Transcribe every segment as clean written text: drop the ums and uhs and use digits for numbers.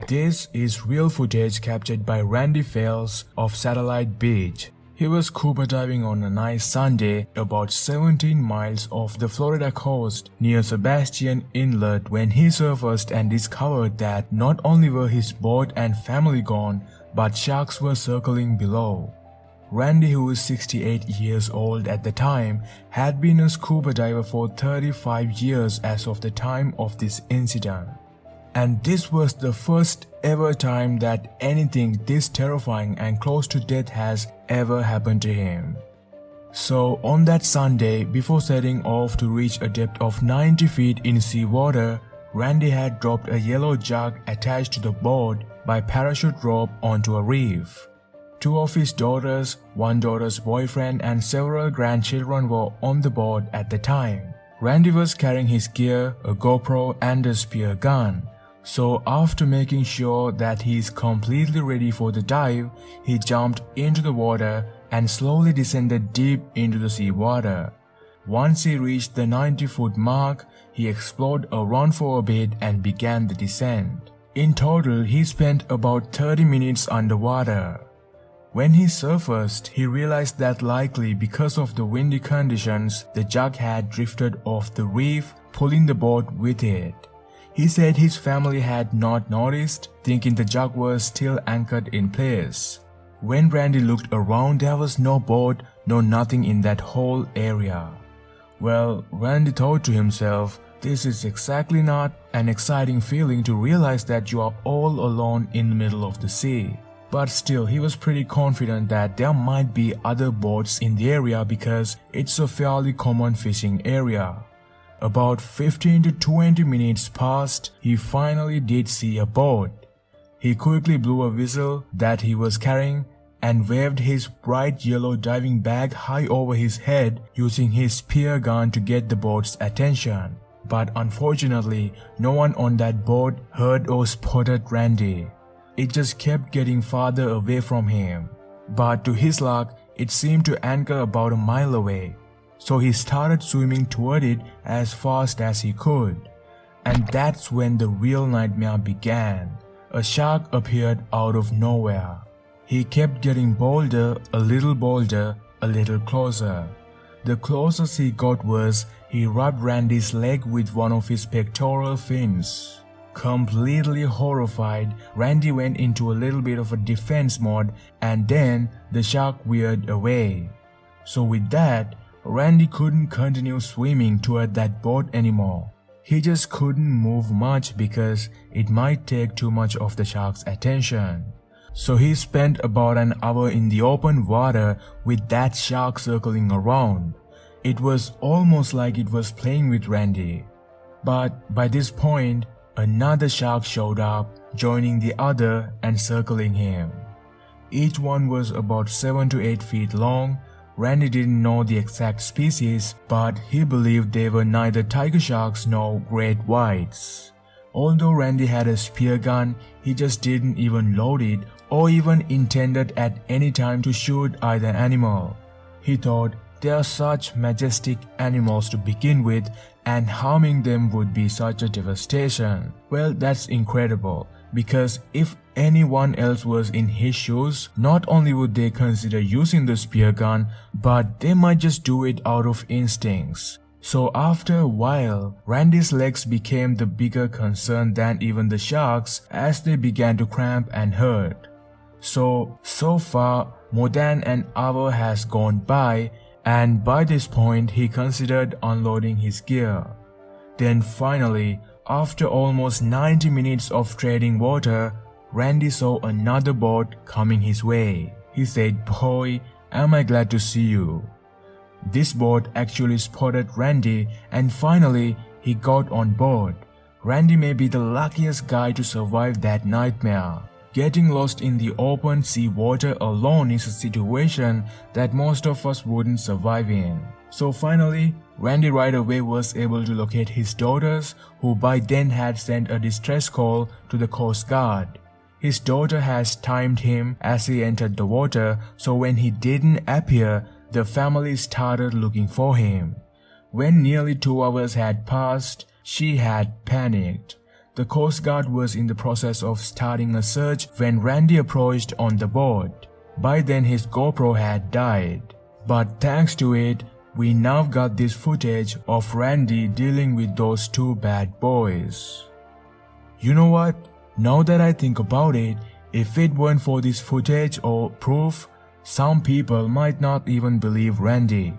This is real footage captured by Randy Fales of Satellite Beach. He was scuba diving on a nice Sunday about 17 miles off the Florida coast near Sebastian Inlet when he surfaced and discovered that not only were his boat and family gone, but sharks were circling below. Randy, who was 68 years old at the time, had been a scuba diver for 35 years as of the time of this incident. And this was the first ever time that anything this terrifying and close to death has ever happened to him. So on that Sunday, before setting off to reach a depth of 90 feet in seawater, Randy had dropped a yellow jug attached to the boat by parachute rope onto a reef. Two of his daughters, one daughter's boyfriend and several grandchildren were on the boat at the time. Randy was carrying his gear, a GoPro and a spear gun. So after making sure that he is completely ready for the dive, he jumped into the water and slowly descended deep into the seawater. Once he reached the 90-foot mark, he explored around for a bit and began the descent. In total, he spent about 30 minutes underwater. When he surfaced, he realized that likely because of the windy conditions, the jug had drifted off the reef, pulling the boat with it. He said his family had not noticed, thinking the jug was still anchored in place. When Randy looked around, there was no boat, no nothing in that whole area. Well, Randy thought to himself, this is exactly not an exciting feeling to realize that you are all alone in the middle of the sea. But still, he was pretty confident that there might be other boats in the area because it's a fairly common fishing area. About 15 to 20 minutes passed, he finally did see a boat. He quickly blew a whistle that he was carrying and waved his bright yellow diving bag high over his head using his spear gun to get the boat's attention. But unfortunately, no one on that boat heard or spotted Randy. It just kept getting farther away from him. But to his luck, it seemed to anchor about a mile away. So he started swimming toward it as fast as he could. And that's when the real nightmare began. A shark appeared out of nowhere. He kept getting bolder, a little closer. The closest he got was he rubbed Randy's leg with one of his pectoral fins. Completely horrified, Randy went into a little bit of a defense mode and then the shark veered away. So with that, Randy couldn't continue swimming toward that boat anymore. He just couldn't move much because it might take too much of the shark's attention. So he spent about an hour in the open water with that shark circling around. It was almost like it was playing with Randy. But by this point, another shark showed up, joining the other and circling him. Each one was about 7 to 8 feet long. Randy didn't know the exact species, but he believed they were neither tiger sharks nor great whites. Although Randy had a spear gun, he just didn't even load it or even intended at any time to shoot either animal. He thought they are such majestic animals to begin with, and harming them would be such a devastation. Well, that's incredible, because if anyone else was in his shoes, not only would they consider using the spear gun, but they might just do it out of instincts. So after a while, Randy's legs became the bigger concern than even the sharks as they began to cramp and hurt. So far, more than an hour has gone by, and by this point he considered unloading his gear. Then finally, after almost 90 minutes of treading water, Randy saw another boat coming his way. He said, "Boy, am I glad to see you." This boat actually spotted Randy and finally he got on board. Randy may be the luckiest guy to survive that nightmare. Getting lost in the open sea water alone is a situation that most of us wouldn't survive in. So finally, Randy right away was able to locate his daughters, who by then had sent a distress call to the Coast Guard. His daughter has timed him as he entered the water, so when he didn't appear, the family started looking for him. When nearly 2 hours had passed, she had panicked. The Coast Guard was in the process of starting a search when Randy approached on the boat. By then his GoPro had died. But thanks to it, we now got this footage of Randy dealing with those two bad boys. You know what? Now that I think about it, if it weren't for this footage or proof, some people might not even believe Randy.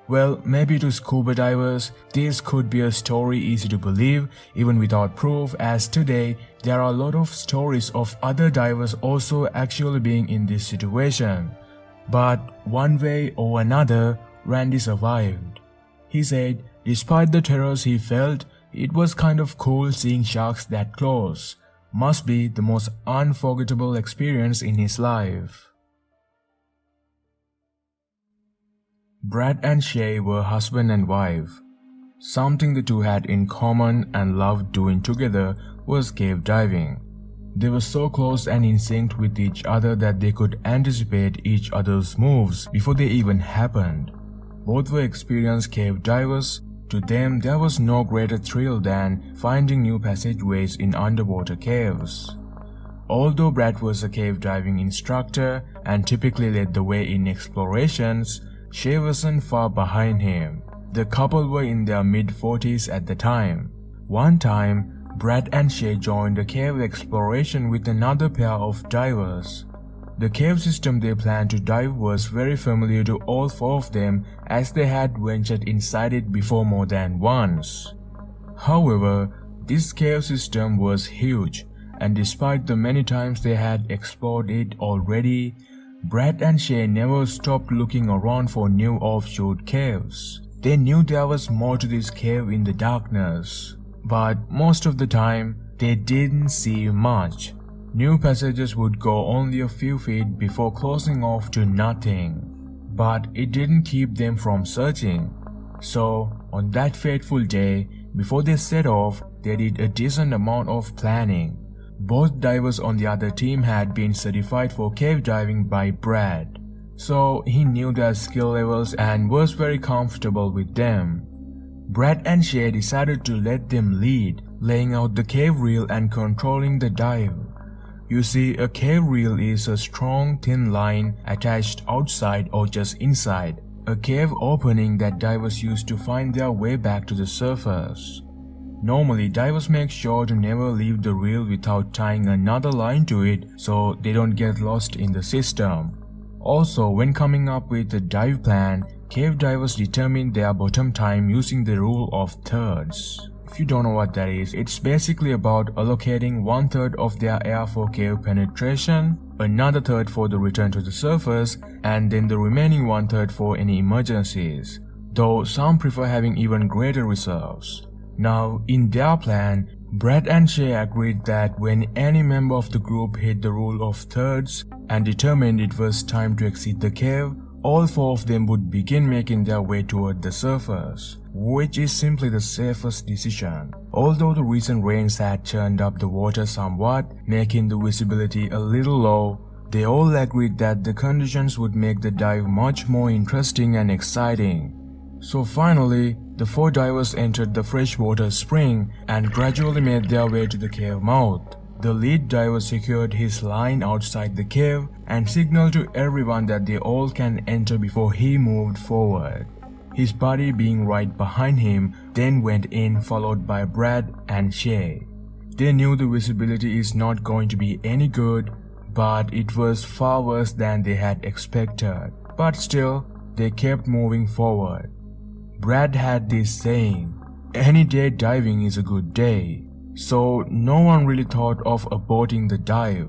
Well, maybe to scuba divers, this could be a story easy to believe even without proof, as today there are a lot of stories of other divers also actually being in this situation. But one way or another, Randy survived. He said despite the terrors he felt, it was kind of cool seeing sharks that close. Must be the most unforgettable experience in his life. Brad and Shay were husband and wife. Something the two had in common and loved doing together was cave diving. They were so close and in sync with each other that they could anticipate each other's moves before they even happened. Both were experienced cave divers. To them, there was no greater thrill than finding new passageways in underwater caves. Although Brad was a cave diving instructor and typically led the way in explorations, Shay wasn't far behind him. The couple were in their mid-40s at the time. One time, Brad and Shay joined a cave exploration with another pair of divers. The cave system they planned to dive was very familiar to all four of them, as they had ventured inside it before more than once. However, this cave system was huge, and despite the many times they had explored it already, Brad and Shay never stopped looking around for new offshoot caves. They knew there was more to this cave in the darkness, but most of the time, they didn't see much. New passages would go only a few feet before closing off to nothing. But it didn't keep them from searching. So, on that fateful day, before they set off, they did a decent amount of planning. Both divers on the other team had been certified for cave diving by Brad, so he knew their skill levels and was very comfortable with them. Brad and Shay decided to let them lead, laying out the cave reel and controlling the dive. You see, a cave reel is a strong, thin line attached outside or just inside a cave opening that divers use to find their way back to the surface. Normally, divers make sure to never leave the reel without tying another line to it so they don't get lost in the system. Also, when coming up with a dive plan, cave divers determine their bottom time using the rule of thirds. If you don't know what that is, it's basically about allocating 1/3 of their air for cave penetration, another third for the return to the surface, and then the remaining 1/3 for any emergencies, though some prefer having even greater reserves. Now, in their plan, Brad and Shay agreed that when any member of the group hit the rule of thirds and determined it was time to exit the cave, all four of them would begin making their way toward the surface, which is simply the safest decision. Although the recent rains had churned up the water somewhat, making the visibility a little low, they all agreed that the conditions would make the dive much more interesting and exciting. So finally, the four divers entered the freshwater spring and gradually made their way to the cave mouth. The lead diver secured his line outside the cave and signaled to everyone that they all can enter before he moved forward. His buddy, being right behind him, then went in, followed by Brad and Shay. They knew the visibility is not going to be any good, but it was far worse than they had expected. But still, they kept moving forward. Brad had this saying, "Any day diving is a good day," so no one really thought of aborting the dive.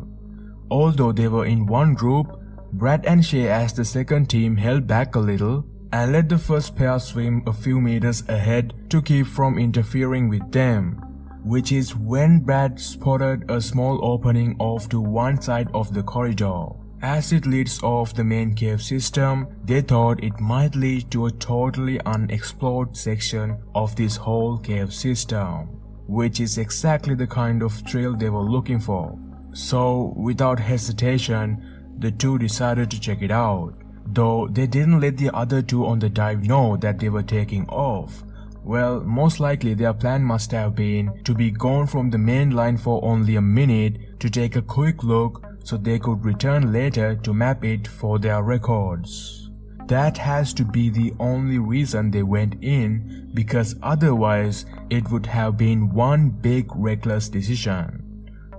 Although they were in one group, Brad and Shay as the second team held back a little and let the first pair swim a few meters ahead to keep from interfering with them, which is when Brad spotted a small opening off to one side of the corridor. As it leads off the main cave system, they thought it might lead to a totally unexplored section of this whole cave system, which is exactly the kind of thrill they were looking for. So, without hesitation, the two decided to check it out. Though they didn't let the other two on the dive know that they were taking off. Well, most likely their plan must have been to be gone from the main line for only a minute to take a quick look so they could return later to map it for their records. That has to be the only reason they went in, because otherwise it would have been one big reckless decision.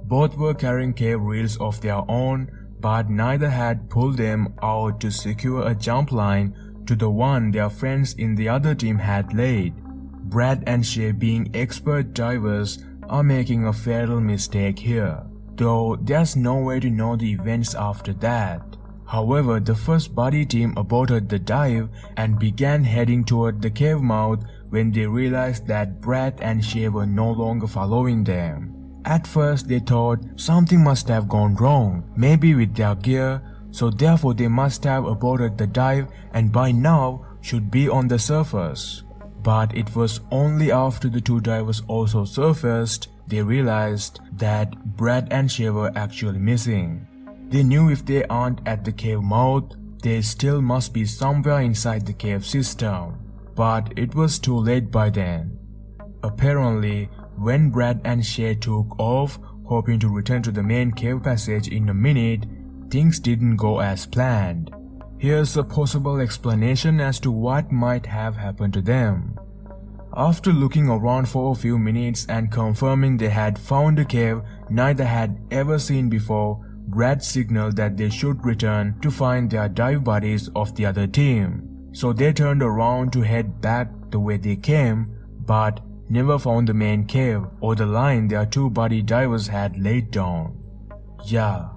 Both were carrying cave reels of their own, but neither had pulled them out to secure a jump line to the one their friends in the other team had laid. Brad and Shay, being expert divers, are making a fatal mistake here, though there's no way to know the events after that. However, the first buddy team aborted the dive and began heading toward the cave mouth when they realized that Brad and Shay were no longer following them. At first they thought something must have gone wrong, maybe with their gear, so therefore they must have aborted the dive and by now should be on the surface. But it was only after the two divers also surfaced they realized that Brad and Shay were actually missing. They knew if they aren't at the cave mouth, they still must be somewhere inside the cave system, but it was too late by then. Apparently, when Brad and Shay took off, hoping to return to the main cave passage in a minute, things didn't go as planned. Here's a possible explanation as to what might have happened to them. After looking around for a few minutes and confirming they had found a cave neither had ever seen before, Brad signaled that they should return to find their dive buddies of the other team. So they turned around to head back the way they came, but never found the main cave or the line their two buddy divers had laid down. Yeah,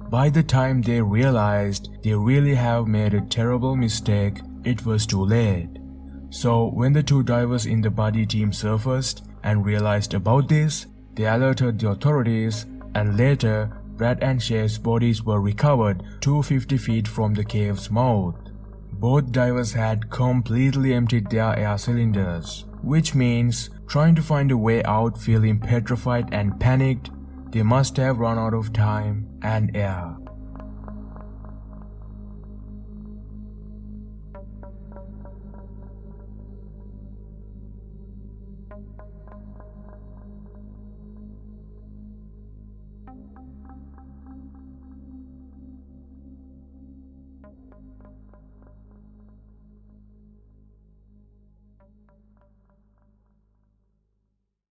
by the time they realized they really have made a terrible mistake, it was too late. So when the two divers in the buddy team surfaced and realized about this, they alerted the authorities, and later Brad and Shay's bodies were recovered 250 feet from the cave's mouth. Both divers had completely emptied their air cylinders, which means, trying to find a way out feeling petrified and panicked, they must have run out of time and air.